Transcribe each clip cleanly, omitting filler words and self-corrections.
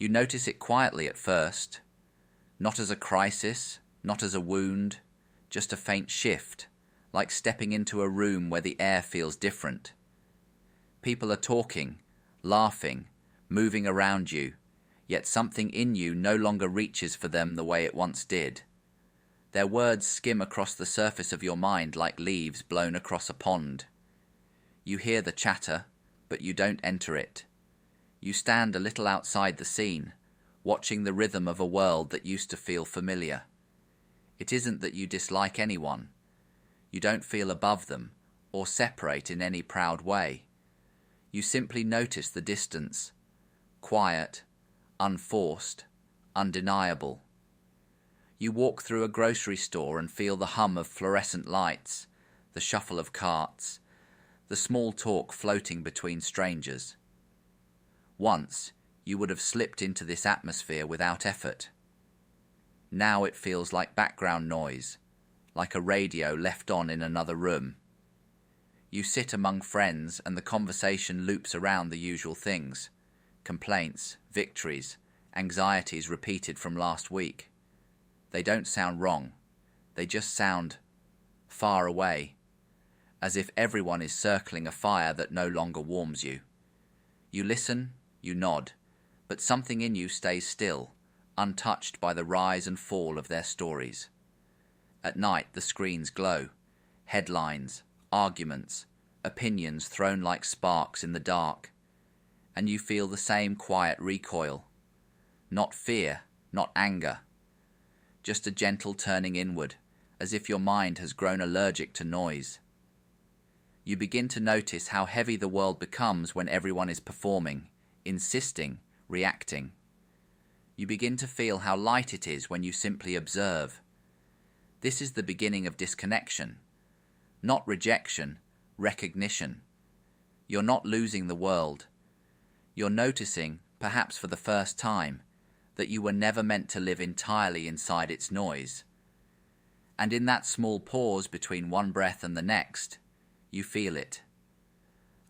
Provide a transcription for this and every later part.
You notice it quietly at first, not as a crisis, not as a wound, just a faint shift, like stepping into a room where the air feels different. People are talking, laughing, moving around you, yet something in you no longer reaches for them the way it once did. Their words skim across the surface of your mind like leaves blown across a pond. You hear the chatter, but you don't enter it. You stand a little outside the scene, watching the rhythm of a world that used to feel familiar. It isn't that you dislike anyone. You don't feel above them or separate in any proud way. You simply notice the distance, quiet, unforced, undeniable. You walk through a grocery store and feel the hum of fluorescent lights, the shuffle of carts, the small talk floating between strangers. Once, you would have slipped into this atmosphere without effort. Now it feels like background noise, like a radio left on in another room. You sit among friends and the conversation loops around the usual things: complaints, victories, anxieties repeated from last week. They don't sound wrong. They just sound far away, as if everyone is circling a fire that no longer warms you. You listen, you nod, but something in you stays still, untouched by the rise and fall of their stories. At night the screens glow, headlines, arguments, opinions thrown like sparks in the dark, and you feel the same quiet recoil. Not fear, not anger, just a gentle turning inward, as if your mind has grown allergic to noise. You begin to notice how heavy the world becomes when everyone is performing, insisting, reacting. You begin to feel how light it is when you simply observe. This is the beginning of disconnection, not rejection, recognition. You're not losing the world. You're noticing, perhaps for the first time, that you were never meant to live entirely inside its noise. And in that small pause between one breath and the next, you feel it.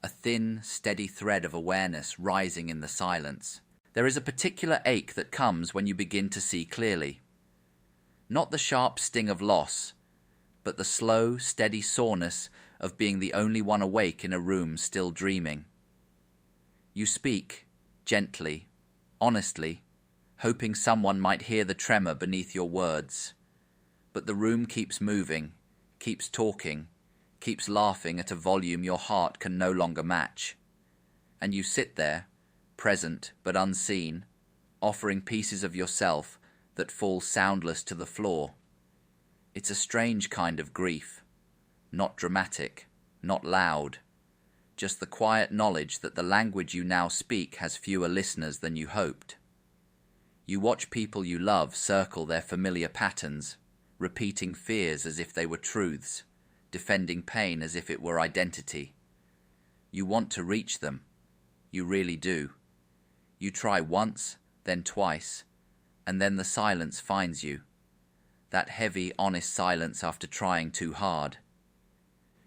A thin, steady thread of awareness rising in the silence. There is a particular ache that comes when you begin to see clearly. Not the sharp sting of loss, but the slow, steady soreness of being the only one awake in a room still dreaming. You speak, gently, honestly, hoping someone might hear the tremor beneath your words. But the room keeps moving, keeps talking, keeps laughing at a volume your heart can no longer match. And you sit there, present but unseen, offering pieces of yourself that fall soundless to the floor. It's a strange kind of grief, not dramatic, not loud, just the quiet knowledge that the language you now speak has fewer listeners than you hoped. You watch people you love circle their familiar patterns, repeating fears as if they were truths, defending pain as if it were identity. You want to reach them. You really do. You try once, then twice, and then the silence finds you. That heavy, honest silence after trying too hard.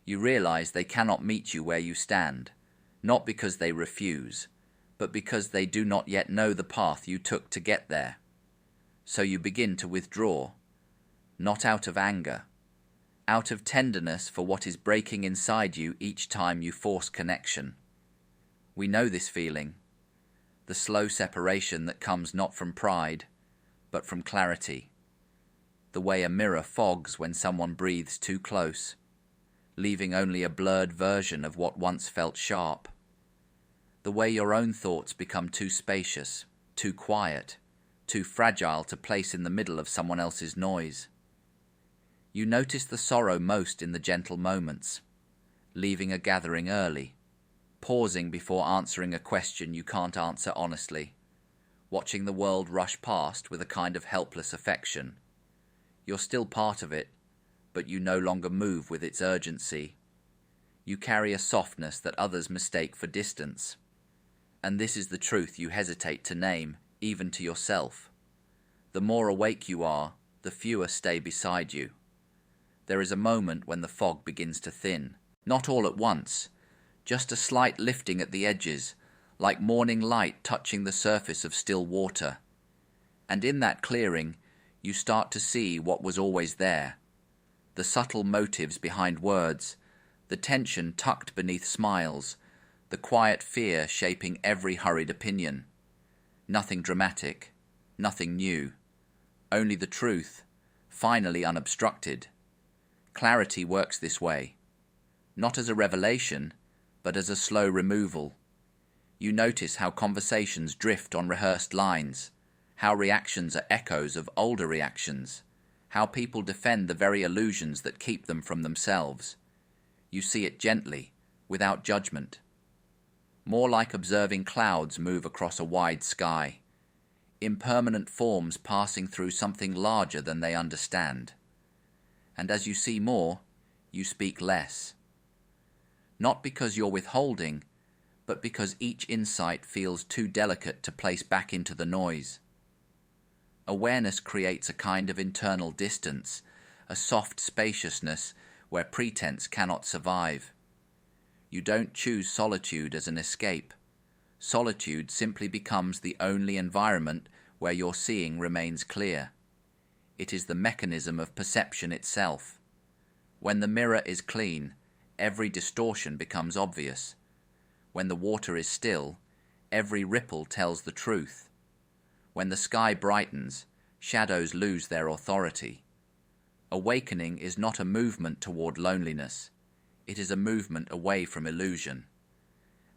You realize they cannot meet you where you stand, not because they refuse, but because they do not yet know the path you took to get there. So you begin to withdraw, not out of anger, out of tenderness for what is breaking inside you each time you force connection. We know this feeling, the slow separation that comes not from pride, but from clarity, the way a mirror fogs when someone breathes too close, leaving only a blurred version of what once felt sharp, the way your own thoughts become too spacious, too quiet, too fragile to place in the middle of someone else's noise. You notice the sorrow most in the gentle moments, leaving a gathering early, pausing before answering a question you can't answer honestly, watching the world rush past with a kind of helpless affection. You're still part of it, but you no longer move with its urgency. You carry a softness that others mistake for distance. And this is the truth you hesitate to name, even to yourself. The more awake you are, the fewer stay beside you. There is a moment when the fog begins to thin. Not all at once, just a slight lifting at the edges, like morning light touching the surface of still water. And in that clearing, you start to see what was always there, the subtle motives behind words, the tension tucked beneath smiles, the quiet fear shaping every hurried opinion. Nothing dramatic, nothing new, only the truth, finally unobstructed. Clarity works this way, not as a revelation, but as a slow removal. You notice how conversations drift on rehearsed lines, how reactions are echoes of older reactions, how people defend the very illusions that keep them from themselves. You see it gently, without judgment. More like observing clouds move across a wide sky, impermanent forms passing through something larger than they understand. And as you see more, you speak less. Not because you're withholding, but because each insight feels too delicate to place back into the noise. Awareness creates a kind of internal distance, a soft spaciousness where pretense cannot survive. You don't choose solitude as an escape. Solitude simply becomes the only environment where your seeing remains clear. It is the mechanism of perception itself. When the mirror is clean, every distortion becomes obvious. When the water is still, every ripple tells the truth. When the sky brightens, shadows lose their authority. Awakening is not a movement toward loneliness. It is a movement away from illusion.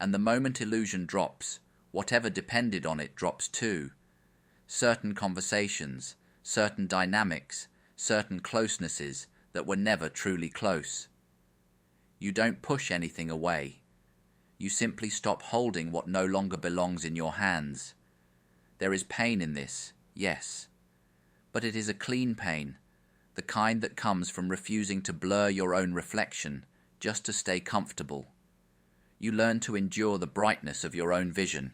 And the moment illusion drops, whatever depended on it drops too. Certain conversations, certain dynamics, certain closenesses that were never truly close. You don't push anything away. You simply stop holding what no longer belongs in your hands. There is pain in this, yes. But it is a clean pain, the kind that comes from refusing to blur your own reflection just to stay comfortable. You learn to endure the brightness of your own vision,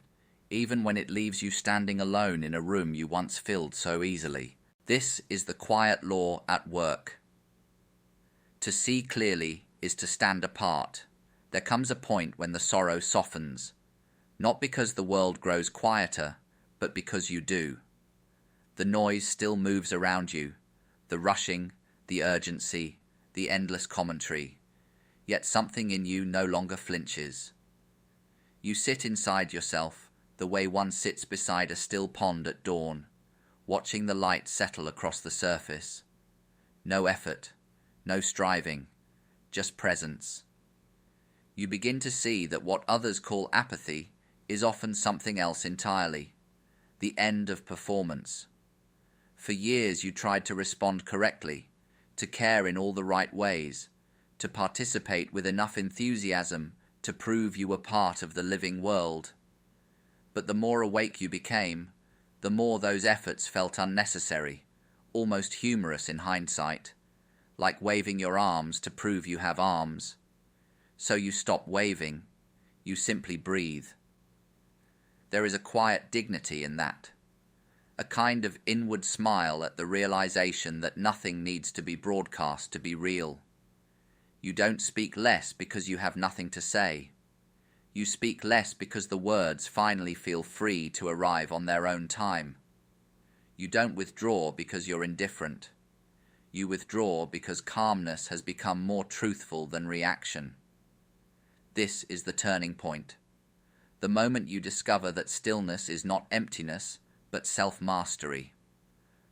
even when it leaves you standing alone in a room you once filled so easily. This is the quiet law at work. To see clearly is to stand apart. There comes a point when the sorrow softens, not because the world grows quieter, but because you do. The noise still moves around you, the rushing, the urgency, the endless commentary, yet something in you no longer flinches. You sit inside yourself the way one sits beside a still pond at dawn, watching the light settle across the surface. No effort, no striving, just presence. You begin to see that what others call apathy is often something else entirely, the end of performance. For years you tried to respond correctly, to care in all the right ways, to participate with enough enthusiasm to prove you were part of the living world. But the more awake you became, the more those efforts felt unnecessary, almost humorous in hindsight, like waving your arms to prove you have arms. So you stop waving, you simply breathe. There is a quiet dignity in that, a kind of inward smile at the realization that nothing needs to be broadcast to be real. You don't speak less because you have nothing to say. You speak less because the words finally feel free to arrive on their own time. You don't withdraw because you're indifferent. You withdraw because calmness has become more truthful than reaction. This is the turning point. The moment you discover that stillness is not emptiness, but self-mastery,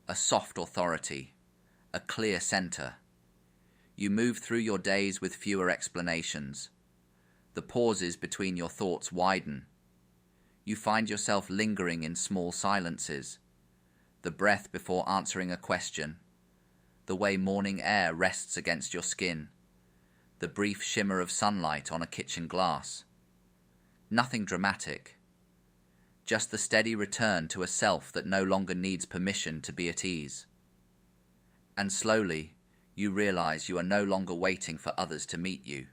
a soft authority, a clear center. You move through your days with fewer explanations. The pauses between your thoughts widen. You find yourself lingering in small silences, the breath before answering a question, the way morning air rests against your skin, the brief shimmer of sunlight on a kitchen glass. Nothing dramatic, just the steady return to a self that no longer needs permission to be at ease. And slowly, you realize you are no longer waiting for others to meet you.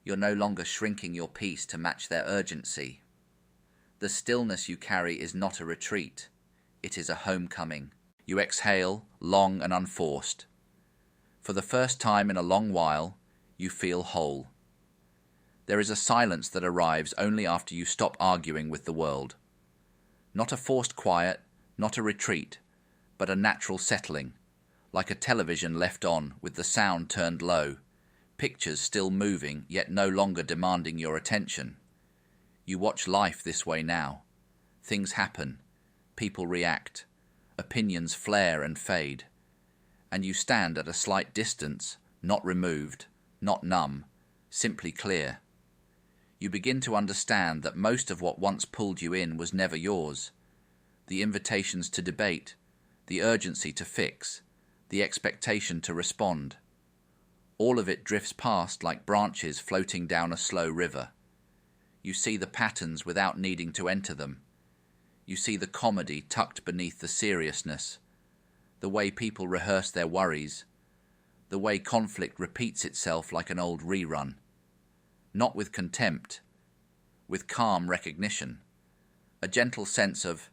You're no longer shrinking your peace to match their urgency. The stillness you carry is not a retreat. It is a homecoming. You exhale, long and unforced. For the first time in a long while, you feel whole. There is a silence that arrives only after you stop arguing with the world. Not a forced quiet, not a retreat, but a natural settling, like a television left on with the sound turned low, pictures still moving yet no longer demanding your attention. You watch life this way now. Things happen, people react, opinions flare and fade, and you stand at a slight distance, not removed, not numb, simply clear. You begin to understand that most of what once pulled you in was never yours. The invitations to debate, the urgency to fix, the expectation to respond. All of it drifts past like branches floating down a slow river. You see the patterns without needing to enter them. You see the comedy tucked beneath the seriousness, the way people rehearse their worries, the way conflict repeats itself like an old rerun. Not with contempt, with calm recognition, a gentle sense of,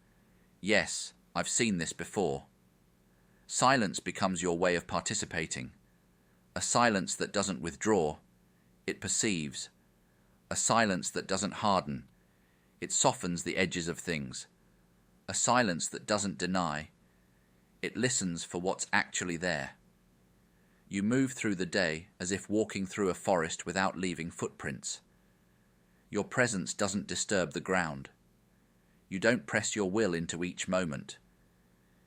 yes, I've seen this before. Silence becomes your way of participating, a silence that doesn't withdraw, it perceives, a silence that doesn't harden, it softens the edges of things, a silence that doesn't deny, it listens for what's actually there. You move through the day as if walking through a forest without leaving footprints. Your presence doesn't disturb the ground. You don't press your will into each moment.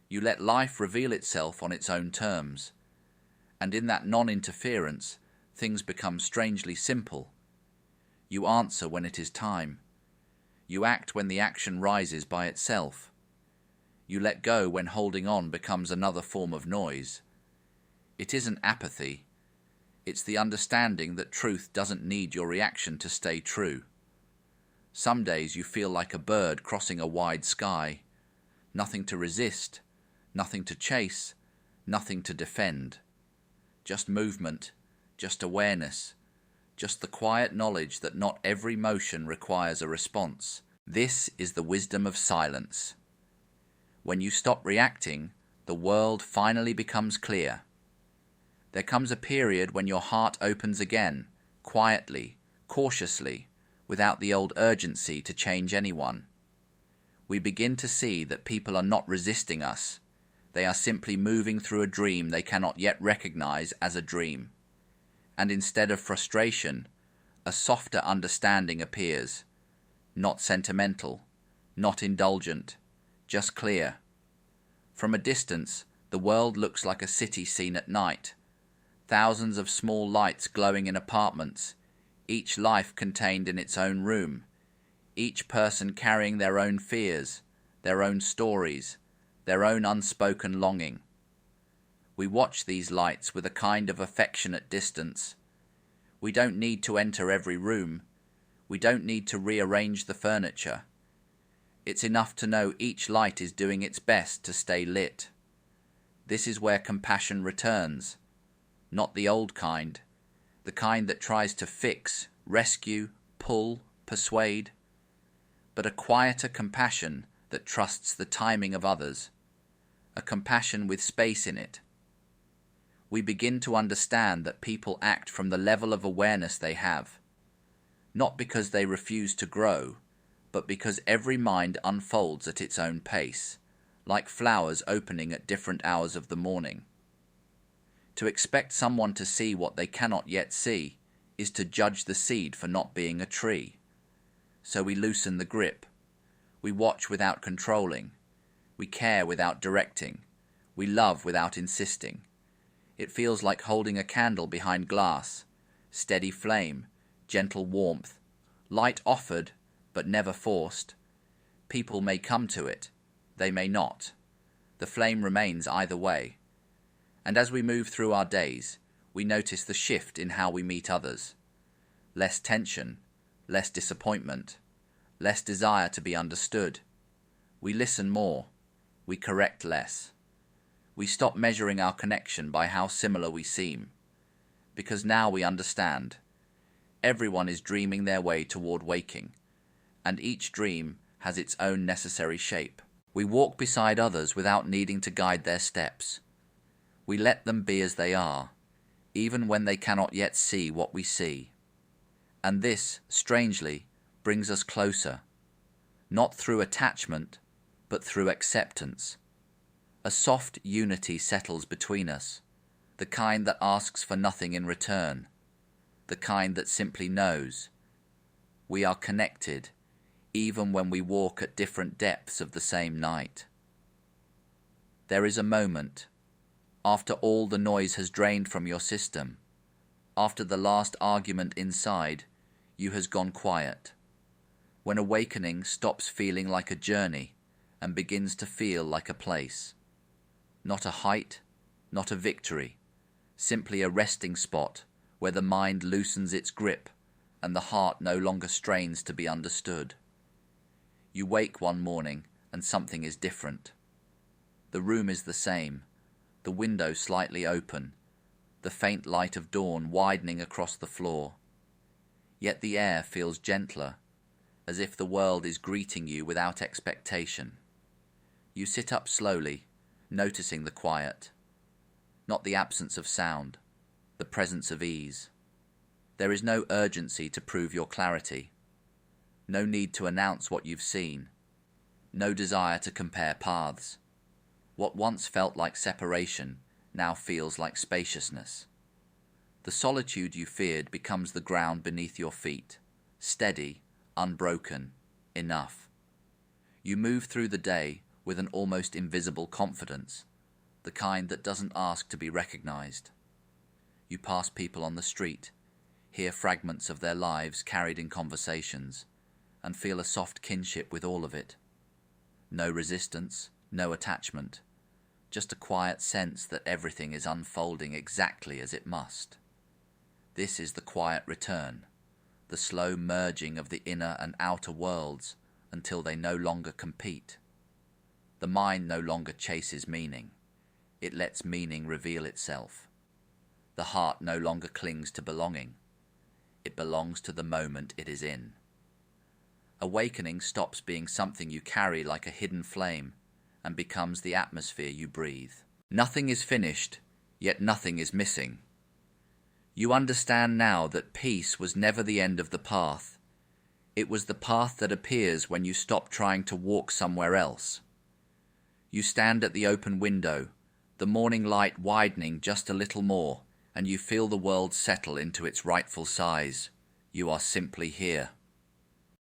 You let life reveal itself on its own terms, and in that non-interference, things become strangely simple. You answer when it is time. You act when the action rises by itself. You let go when holding on becomes another form of noise. It isn't apathy. It's the understanding that truth doesn't need your reaction to stay true. Some days you feel like a bird crossing a wide sky. Nothing to resist, nothing to chase, nothing to defend. Just movement, just awareness, just the quiet knowledge that not every motion requires a response. This is the wisdom of silence. When you stop reacting, the world finally becomes clear. There comes a period when your heart opens again, quietly, cautiously, without the old urgency to change anyone. We begin to see that people are not resisting us. They are simply moving through a dream they cannot yet recognize as a dream. And instead of frustration, a softer understanding appears. Not sentimental, not indulgent, just clear. From a distance, the world looks like a city seen at night. Thousands of small lights glowing in apartments, each life contained in its own room, each person carrying their own fears, their own stories, their own unspoken longing. We watch these lights with a kind of affectionate distance. We don't need to enter every room. We don't need to rearrange the furniture. It's enough to know each light is doing its best to stay lit. This is where compassion returns. Not the old kind, the kind that tries to fix, rescue, pull, persuade, but a quieter compassion that trusts the timing of others, a compassion with space in it. We begin to understand that people act from the level of awareness they have, not because they refuse to grow, but because every mind unfolds at its own pace, like flowers opening at different hours of the morning. To expect someone to see what they cannot yet see is to judge the seed for not being a tree. So we loosen the grip. We watch without controlling. We care without directing. We love without insisting. It feels like holding a candle behind glass, steady flame, gentle warmth, light offered but never forced. People may come to it, they may not. The flame remains either way. And as we move through our days, we notice the shift in how we meet others. Less tension, less disappointment, less desire to be understood. We listen more, we correct less. We stop measuring our connection by how similar we seem, because now we understand. Everyone is dreaming their way toward waking, and each dream has its own necessary shape. We walk beside others without needing to guide their steps. We let them be as they are, even when they cannot yet see what we see. And this, strangely, brings us closer, not through attachment, but through acceptance. A soft unity settles between us, the kind that asks for nothing in return, the kind that simply knows. We are connected, even when we walk at different depths of the same night. There is a moment, after all the noise has drained from your system, after the last argument inside you has gone quiet, when awakening stops feeling like a journey and begins to feel like a place. Not a height, not a victory, simply a resting spot where the mind loosens its grip and the heart no longer strains to be understood. You wake one morning and something is different. The room is the same, the window slightly open, the faint light of dawn widening across the floor. Yet the air feels gentler, as if the world is greeting you without expectation. You sit up slowly, noticing the quiet, not the absence of sound, the presence of ease. There is no urgency to prove your clarity, no need to announce what you've seen, no desire to compare paths. What once felt like separation now feels like spaciousness. The solitude you feared becomes the ground beneath your feet, steady, unbroken, enough. You move through the day with an almost invisible confidence, the kind that doesn't ask to be recognized. You pass people on the street, hear fragments of their lives carried in conversations, and feel a soft kinship with all of it. No resistance, no attachment, just a quiet sense that everything is unfolding exactly as it must. This is the quiet return, the slow merging of the inner and outer worlds until they no longer compete. The mind no longer chases meaning. It lets meaning reveal itself. The heart no longer clings to belonging. It belongs to the moment it is in. Awakening stops being something you carry like a hidden flame and becomes the atmosphere you breathe. Nothing is finished, yet nothing is missing. You understand now that peace was never the end of the path. It was the path that appears when you stop trying to walk somewhere else. You stand at the open window, the morning light widening just a little more, and you feel the world settle into its rightful size. You are simply here.